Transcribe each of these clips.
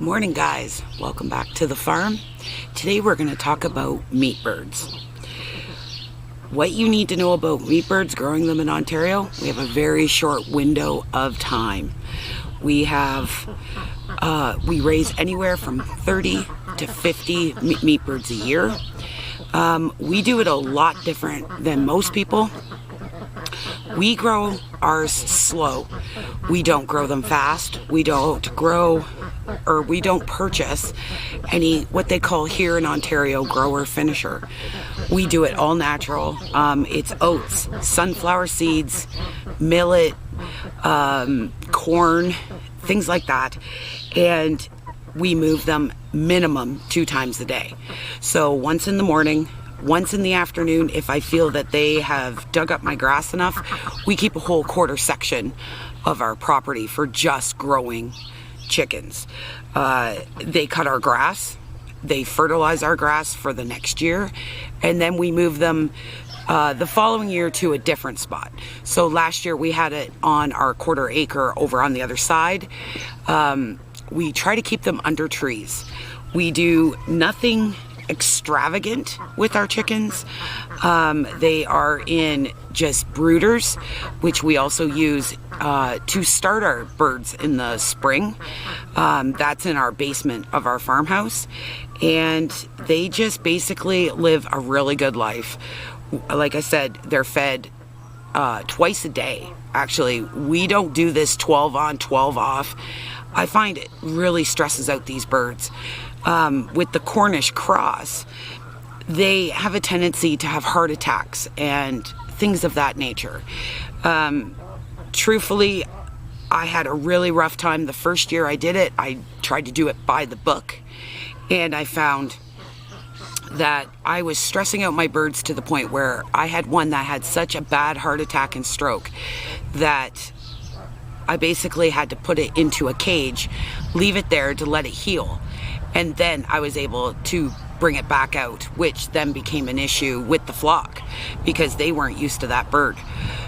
Morning guys, welcome back to the farm. Today we're going to talk about meat birds. What you need to know about meat birds, growing them in Ontario, we have a very short window of time. We raise anywhere from 30 to 50 meat birds a year. We do it a lot different than most people. We grow ours slow. We don't grow them fast. We don't purchase any what they call here in Ontario grower finisher. We do it all natural. It's oats, sunflower seeds, millet, corn, things like that. And we move them minimum 2 times a day. So once in the morning, once in the afternoon. If I feel that they have dug up my grass enough, we keep a whole quarter section of our property for just growing chickens. They cut our grass, they fertilize our grass for the next year, and then we move them the following year to a different spot. So last year we had it on our quarter acre over on the other side. We try to keep them under trees. We do nothing extravagant with our chickens. They are in just brooders, which we also use to start our birds in the spring. That's in our basement of our farmhouse, and they just basically live a really good life. Like I said, they're fed twice a day. Actually, we don't do this 12 on, 12 off. I find it really stresses out these birds. With the Cornish cross, they have a tendency to have heart attacks and things of that nature. Truthfully, I had a really rough time the first year I did it. I tried to do it by the book, and I found that I was stressing out my birds to the point where I had one that had such a bad heart attack and stroke that I basically had to put it into a cage, leave it there to let it heal. And then I was able to bring it back out, which then became an issue with the flock because they weren't used to that bird.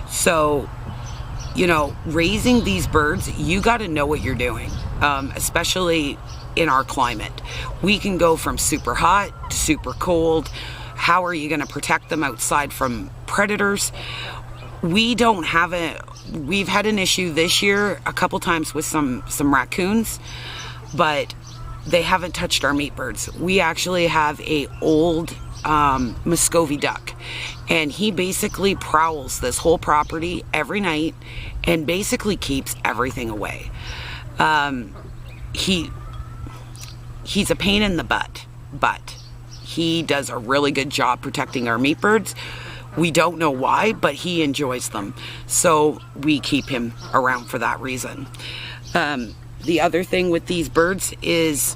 So, you know, raising these birds, you got to know what you're doing, especially in our climate. We can go from super hot to super cold. How are you going to protect them outside from predators? We've had an issue this year a couple times with some raccoons, but they haven't touched our meat birds. We actually have a old Muscovy duck, and he basically prowls this whole property every night and basically keeps everything away. He's a pain in the butt, but he does a really good job protecting our meat birds. We don't know why, but he enjoys them, so we keep him around for that reason. The other thing with these birds is,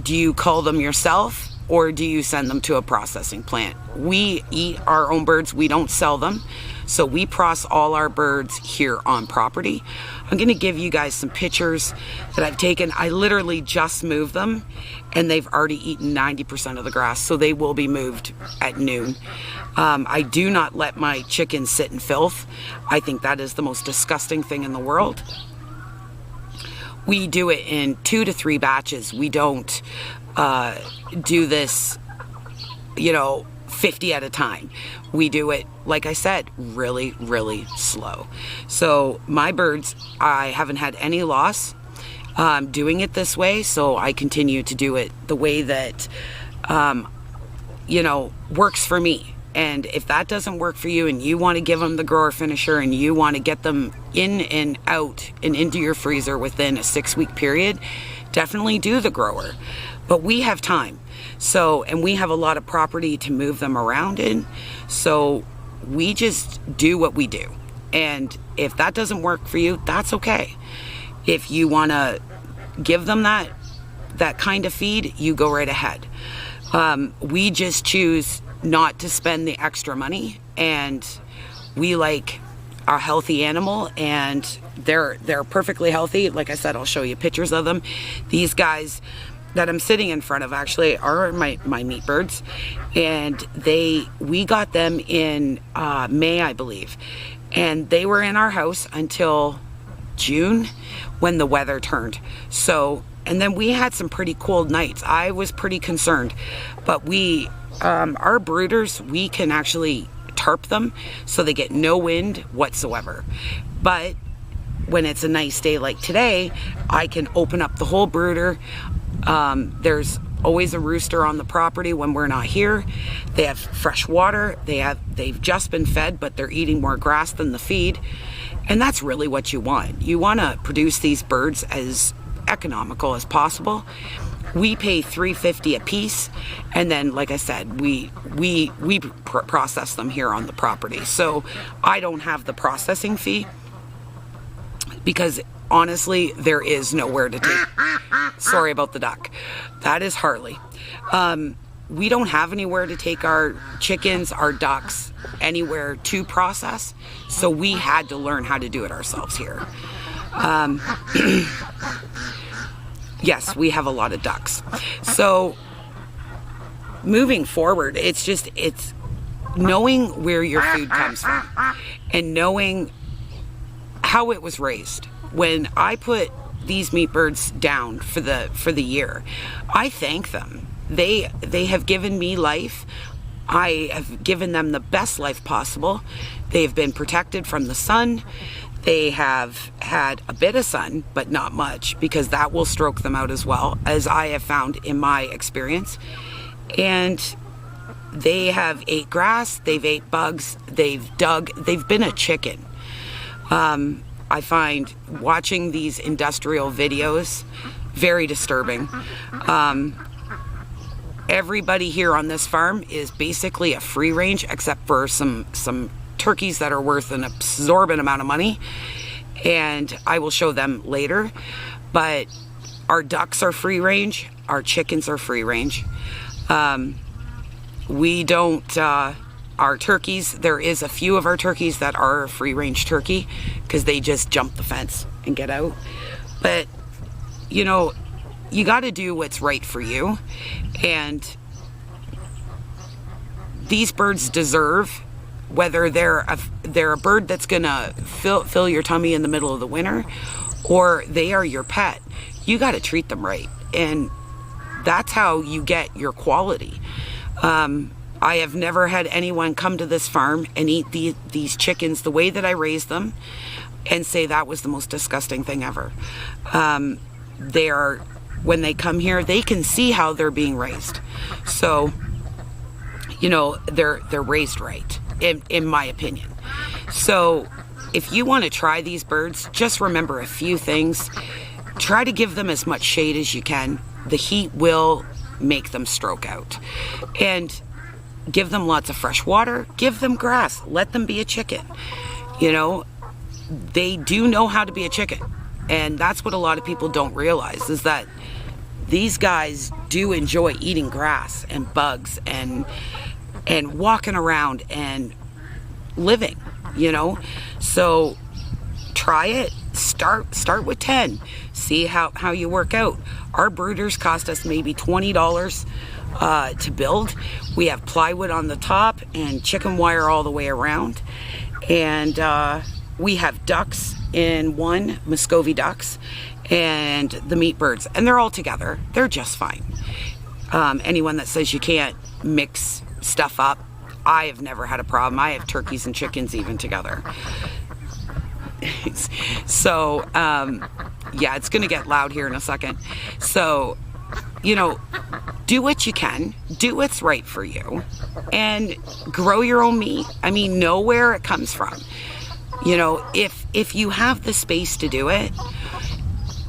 do you cull them yourself or do you send them to a processing plant? We eat our own birds, we don't sell them, so we process all our birds here on property. I'm going to give you guys some pictures that I've taken. I literally just moved them and they've already eaten 90% of the grass, so they will be moved at noon. I do not let my chickens sit in filth. I think that is the most disgusting thing in the world. We do it in 2 to 3 batches. We don't do this, 50 at a time. We do it, like I said, really, really slow. So my birds, I haven't had any loss doing it this way, so I continue to do it the way that, works for me. And if that doesn't work for you and you want to give them the grower finisher and you want to get them in and out and into your freezer within a 6-week period, definitely do the grower. But we have time. So, and we have a lot of property to move them around in. So we just do what we do. And if that doesn't work for you, that's okay. If you want to give them that kind of feed, you go right ahead. We just choose not to spend the extra money, and we like a healthy animal, and they're perfectly healthy. Like I said, I'll show you pictures of them. These guys that I'm sitting in front of actually are my meat birds, and we got them in May, I believe, and they were in our house until June when the weather turned. So, and then we had some pretty cold nights. I was pretty concerned, but our brooders, we can actually tarp them so they get no wind whatsoever. But when it's a nice day like today, I can open up the whole brooder. There's always a rooster on the property when we're not here. They have fresh water. They've just been fed, but they're eating more grass than the feed. And that's really what you want. You want to produce these birds as economical as possible. We pay $3.50 a piece, and then, like I said, we process them here on the property. So I don't have the processing fee because honestly, there is nowhere to take. Sorry about the duck. That is Harley. We don't have anywhere to take our chickens, our ducks, anywhere to process. So we had to learn how to do it ourselves here. Yes, we have a lot of ducks. So moving forward, it's knowing where your food comes from and knowing how it was raised. When I put these meat birds down for the year, I thank them. They have given me life. I have given them the best life possible. They've been protected from the sun. They have had a bit of sun, but not much, because that will stroke them out as well, as I have found in my experience. And they have ate grass, they've ate bugs, they've been a chicken. I find watching these industrial videos very disturbing. Everybody here on this farm is basically a free range, except for some turkeys that are worth an absorbent amount of money, and I will show them later. But our ducks are free range, our chickens are free range. We don't, our turkeys, there is a few of our turkeys that are a free range turkey because they just jump the fence and get out. But you know, you got to do what's right for you, and these birds deserve, whether they're a bird that's gonna fill your tummy in the middle of the winter, or they are your pet, you got to treat them right, and that's how you get your quality. I have never had anyone come to this farm and eat these chickens the way that I raised them and say that was the most disgusting thing ever. When they come here, they can see how they're being raised. So, you know, they're raised right, in my opinion. So if you want to try these birds, just remember a few things. Try to give them as much shade as you can. The heat will make them stroke out. And give them lots of fresh water. Give them grass. Let them be a chicken. You know, they do know how to be a chicken. And that's what a lot of people don't realize, is that these guys do enjoy eating grass and bugs and walking around and living, you know. So try it. Start with 10. See how you work out. Our brooders cost us maybe $20 to build. We have plywood on the top and chicken wire all the way around. And we have ducks in one, Muscovy ducks, and the meat birds, and they're all together. They're just fine. Anyone that says you can't mix stuff up, I have never had a problem. I have turkeys and chickens even together. So yeah, it's gonna get loud here in a second. So, you know, do what you can, do what's right for you, and grow your own meat. I mean, know where it comes from. You know, if you have the space to do it,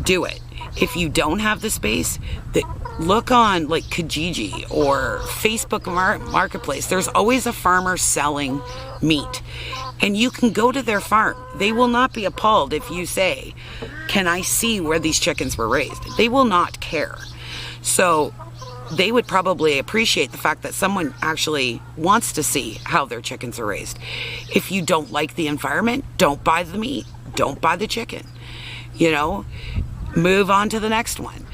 do it. If you don't have the space, look on like Kijiji or Facebook Marketplace. There's always a farmer selling meat, and you can go to their farm. They will not be appalled if you say, "Can I see where these chickens were raised?" They will not care. So they would probably appreciate the fact that someone actually wants to see how their chickens are raised. If you don't like the environment, don't buy the meat, don't buy the chicken. You know, move on to the next one.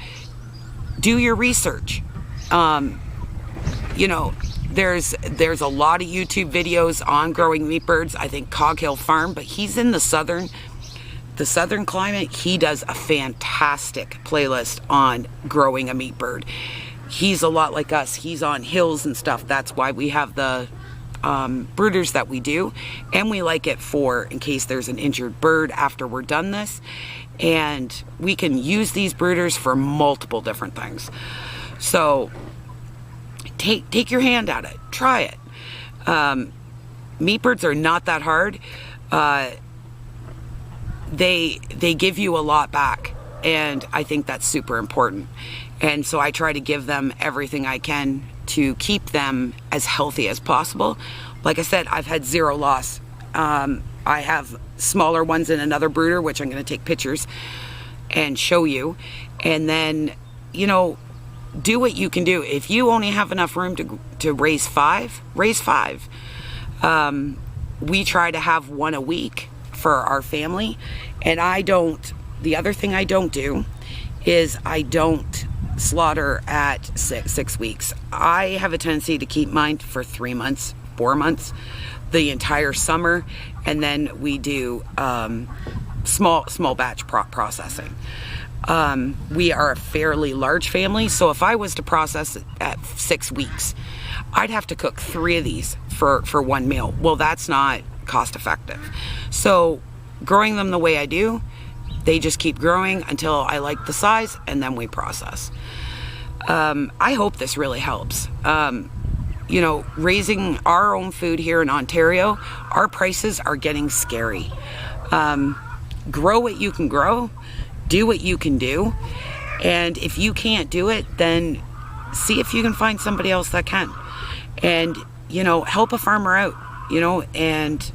Do your research. You know, there's a lot of YouTube videos on growing meat birds. I think Cog Hill Farm, but he's in the southern the southern climate, he does a fantastic playlist on growing a meat bird. He's a lot like us. He's on hills and stuff. That's why we have the brooders that we do, and we like it for in case there's an injured bird after we're done this, and we can use these brooders for multiple different things. So take your hand at it, try it. Meat birds are not that hard. They give you a lot back, and I think that's super important. And so I try to give them everything I can to keep them as healthy as possible. Like I said, I've had zero loss. I have smaller ones in another brooder, which I'm going to take pictures and show you. And then, you know, do what you can do. If you only have enough room to raise 5, raise 5. We try to have 1 a week for our family. And the other thing I don't do is I don't slaughter at 6 weeks. I have a tendency to keep mine for 3 months, 4 months, the entire summer, and then we do small batch processing. We are a fairly large family, so if I was to process it at 6 weeks, I'd have to cook 3 of these for 1 meal. Well, that's not cost effective. So growing them the way I do, they just keep growing until I like the size, and then we process. I hope this really helps. You know, raising our own food here in Ontario, our prices are getting scary. Grow what you can grow, do what you can do, and if you can't do it, then see if you can find somebody else that can. And, you know, help a farmer out, you know, and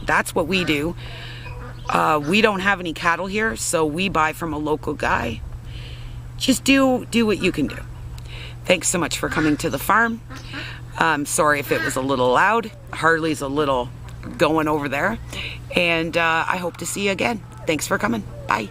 that's what we do. We don't have any cattle here, so we buy from a local guy. Just do what you can do. Thanks so much for coming to the farm. Sorry if it was a little loud. Harley's a little going over there. And I hope to see you again. Thanks for coming. Bye.